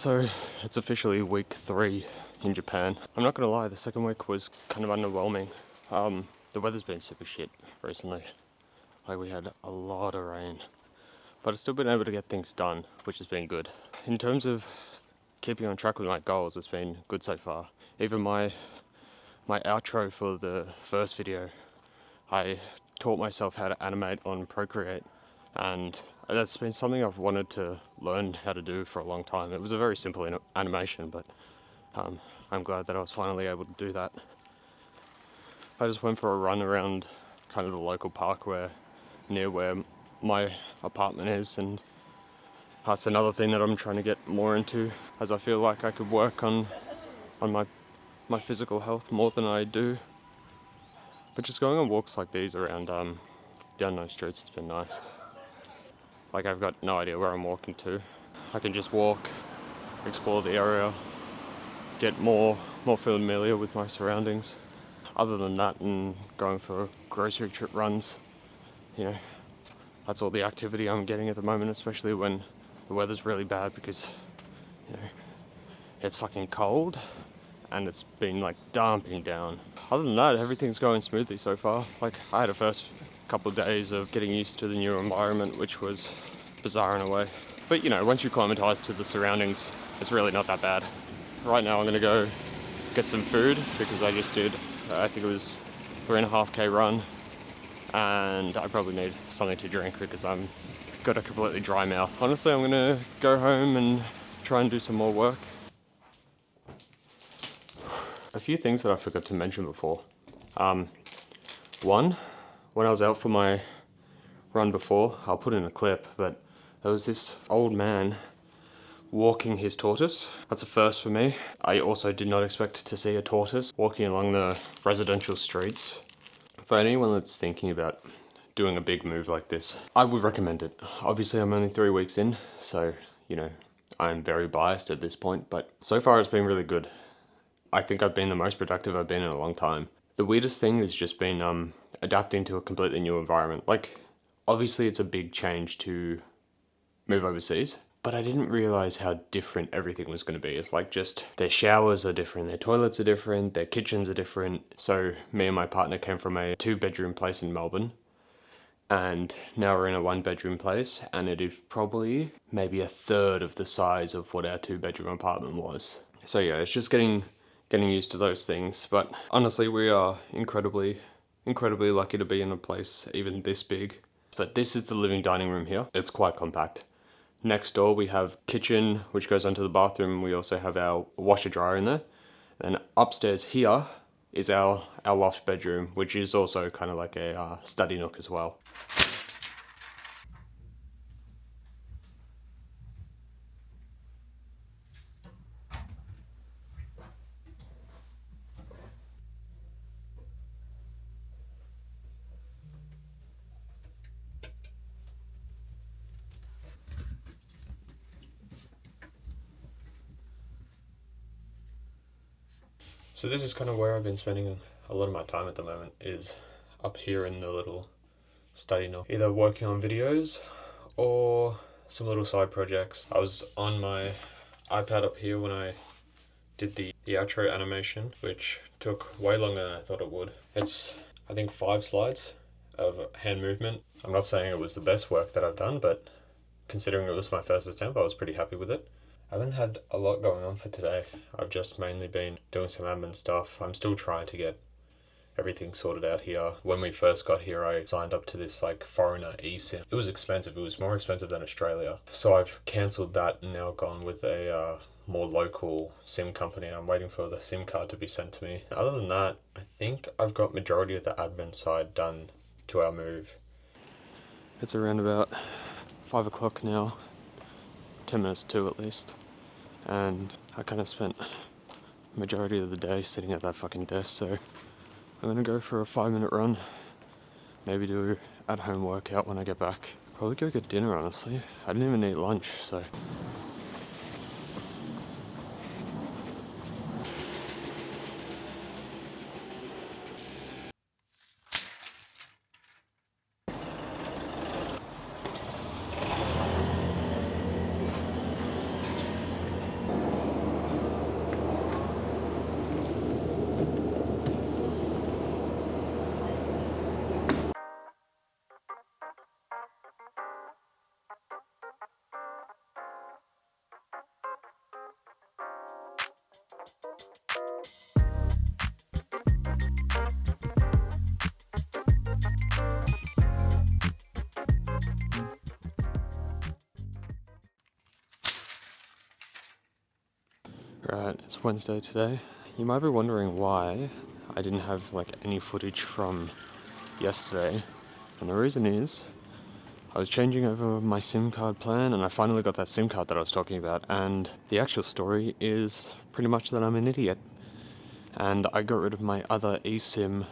So it's officially week 3 in Japan. I'm not gonna lie, the second week was kind of underwhelming. The weather's been super shit recently. Like, we had a lot of rain, but I've still been able to get things done, which has been good. In terms of keeping on track with my goals, it's been good so far. Even my outro for the first video, I taught myself how to animate on Procreate, and that's been something I've wanted to learn how to do for a long time. It was a very simple animation, but I'm glad that I was finally able to do that. I just went for a run around kind of the local park near where my apartment is, and that's another thing that I'm trying to get more into, as I feel like I could work on my physical health more than I do. But just going on walks like these around the unknown streets has been nice. Like, I've got no idea where I'm walking to. I can just walk, explore the area, get more familiar with my surroundings. Other than that, and going for grocery trip runs, you know, that's all the activity I'm getting at the moment, especially when the weather's really bad, because, you know, it's fucking cold and it's been like dumping down. Other than that, everything's going smoothly so far. Like, I had a first couple of days of getting used to the new environment, which was bizarre in a way. But, you know, once you acclimatise to the surroundings, it's really not that bad. Right now I'm gonna go get some food, because I just did, I think it was 3.5k run, and I probably need something to drink because I'm got a completely dry mouth. Honestly, I'm gonna go home and try and do some more work. A few things that I forgot to mention before. One, when I was out for my run before, I'll put in a clip, but there was this old man walking his tortoise. That's a first for me. I also did not expect to see a tortoise walking along the residential streets. For anyone that's thinking about doing a big move like this, I would recommend it. Obviously, I'm only 3 weeks in, so, you know, I'm very biased at this point, but so far it's been really good. I think I've been the most productive I've been in a long time. The weirdest thing has just been adapting to a completely new environment. Like, obviously it's a big change to move overseas, but I didn't realize how different everything was going to be. It's like, just their showers are different, their toilets are different, their kitchens are different. So me and my partner came from a 2-bedroom place in Melbourne, and now we're in a 1-bedroom place, and it is probably maybe a third of the size of what our 2-bedroom apartment was. So yeah, it's just getting used to those things. But honestly, we are incredibly lucky to be in a place even this big. But this is the living dining room here. It's quite compact. Next door we have kitchen, which goes onto the bathroom. We also have our washer dryer in there. And upstairs here is our loft bedroom, which is also kind of like a study nook as well. So this is kind of where I've been spending a lot of my time at the moment, is up here in the little study nook, either working on videos or some little side projects. I was on my iPad up here when I did the outro animation, which took way longer than I thought it would. It's, I think, 5 slides of hand movement. I'm not saying it was the best work that I've done, but considering it was my first attempt, I was pretty happy with it. I haven't had a lot going on for today. I've just mainly been doing some admin stuff. I'm still trying to get everything sorted out here. When we first got here, I signed up to this like foreigner eSIM. It was expensive. It was more expensive than Australia. So I've cancelled that and now gone with a more local SIM company. I'm waiting for the SIM card to be sent to me. Other than that, I think I've got majority of the admin side done to our move. It's around about 5 o'clock now. 10 minutes to at least, and I kind of spent majority of the day sitting at that fucking desk, so I'm gonna go for a 5-minute run, maybe do at-home workout when I get back. Probably go get dinner, honestly. I didn't even eat lunch, so. Right, it's Wednesday today. You might be wondering why I didn't have like any footage from yesterday, and the reason is I was changing over my SIM card plan and I finally got that SIM card that I was talking about, and the actual story is pretty much that I'm an idiot and I got rid of my other eSIM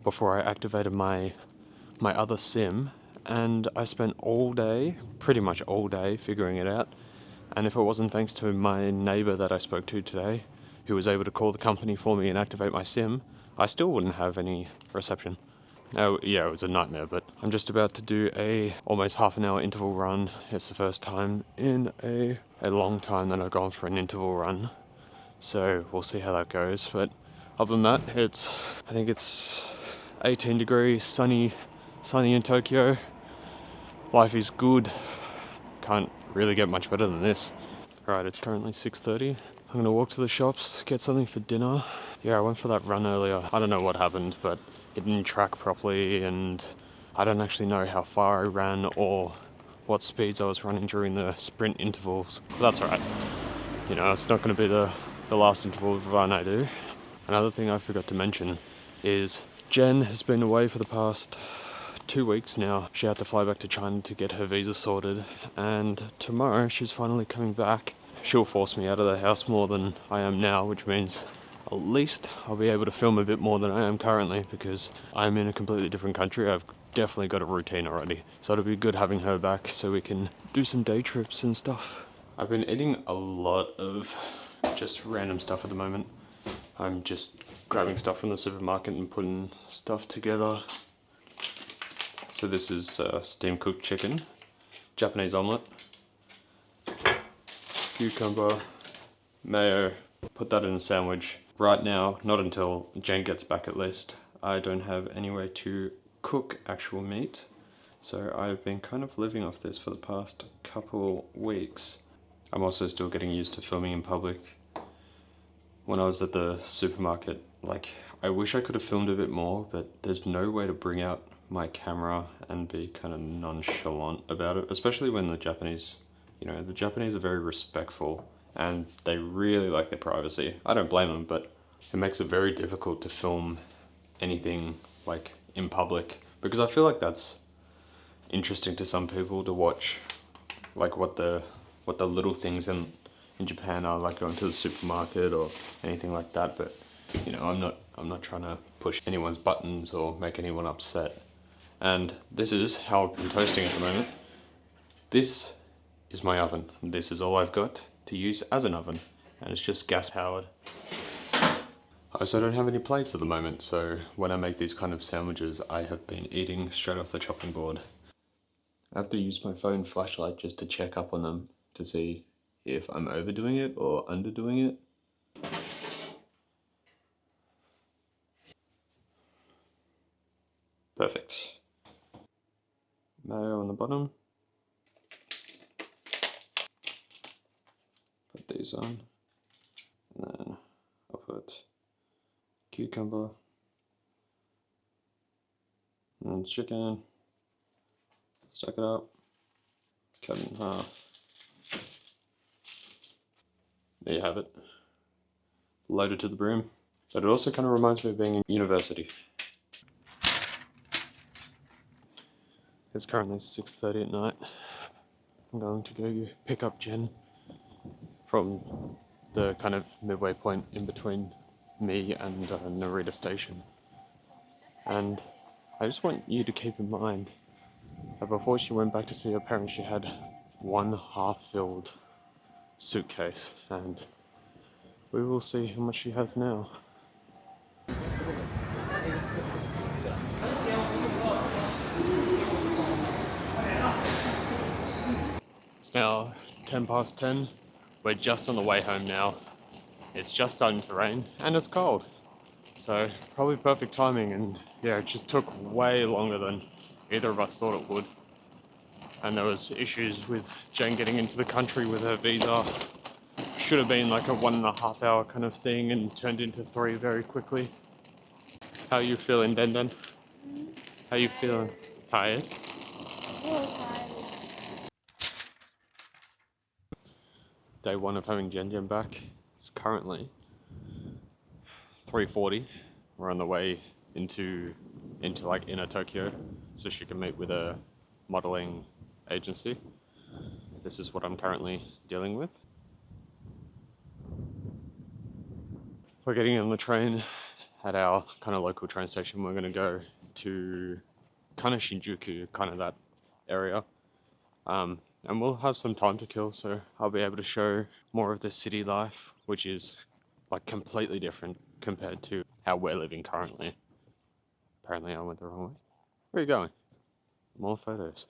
before I activated my other SIM, and I spent all day, pretty much all day, figuring it out. And if it wasn't thanks to my neighbour that I spoke to today, who was able to call the company for me and activate my SIM, I still wouldn't have any reception. Oh yeah, it was a nightmare, but I'm just about to do a almost half an hour interval run. It's the first time in a long time that I've gone for an interval run, so we'll see how that goes. But other than that, I think it's 18 degrees, sunny in Tokyo. Life is good. Can't really get much better than this. Right, it's currently 6:30. I'm gonna walk to the shops, get something for dinner. Yeah, I went for that run earlier. I don't know what happened, but it didn't track properly, and I don't actually know how far I ran or what speeds I was running during the sprint intervals. But that's alright. You know, it's not gonna be the last interval run I do. Another thing I forgot to mention is Jen has been away for the past 2 weeks now. She had to fly back to China to get her visa sorted, and tomorrow she's finally coming back. She'll force me out of the house more than I am now, which means at least I'll be able to film a bit more than I am currently, because I'm in a completely different country. I've definitely got a routine already, so it'll be good having her back so we can do some day trips and stuff. I've been eating a lot of just random stuff at the moment. I'm just grabbing stuff from the supermarket and putting stuff together. So this is steam cooked chicken, Japanese omelette, cucumber, mayo. Put that in a sandwich. Right now, not until Jane gets back at least, I don't have any way to cook actual meat. So I've been kind of living off this for the past couple weeks. I'm also still getting used to filming in public. When I was at the supermarket, like, I wish I could have filmed a bit more, but there's no way to bring out my camera and be kind of nonchalant about it, especially when the Japanese are very respectful and they really like their privacy. I don't blame them, but it makes it very difficult to film anything like in public, because I feel like that's interesting to some people to watch, like what the little things in Japan are, like going to the supermarket or anything like that. But you know, I'm not trying to push anyone's buttons or make anyone upset. And this is how I've been toasting at the moment. This is my oven. This is all I've got to use as an oven, and it's just gas powered. I also don't have any plates at the moment, so when I make these kind of sandwiches, I have been eating straight off the chopping board. I have to use my phone flashlight just to check up on them to see if I'm overdoing it or underdoing it. Perfect. Mayo on the bottom. Put these on. And then I'll put cucumber. And then chicken. Stack it up. Cut it in half. There you have it. Loaded to the brim. But it also kind of reminds me of being in university. It's currently 6:30 at night. I'm going to go pick up Jen from the kind of midway point in between me and Narita Station. And I just want you to keep in mind that before she went back to see her parents, she had one half-filled suitcase, and we will see how much she has now. It's now 10 past 10. We're just on the way home now. It's just starting to rain and it's cold. So probably perfect timing, and yeah, it just took way longer than either of us thought it would. And there was issues with Jane getting into the country with her visa. Should have been like a 1.5 hour kind of thing and turned into 3 very quickly. How are you feeling, Den Den? How are you feeling? Tired? Day 1 of having Jen Jen back. It's currently 3:40. We're on the way into like inner Tokyo, so she can meet with a modeling agency. This is what I'm currently dealing with. We're getting on the train at our kind of local train station. We're going to go to kind of Shinjuku, kind of that area. And we'll have some time to kill, so I'll be able to show more of the city life, which is like completely different compared to how we're living currently. Apparently I went the wrong way. Where are you going? More photos.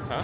Huh?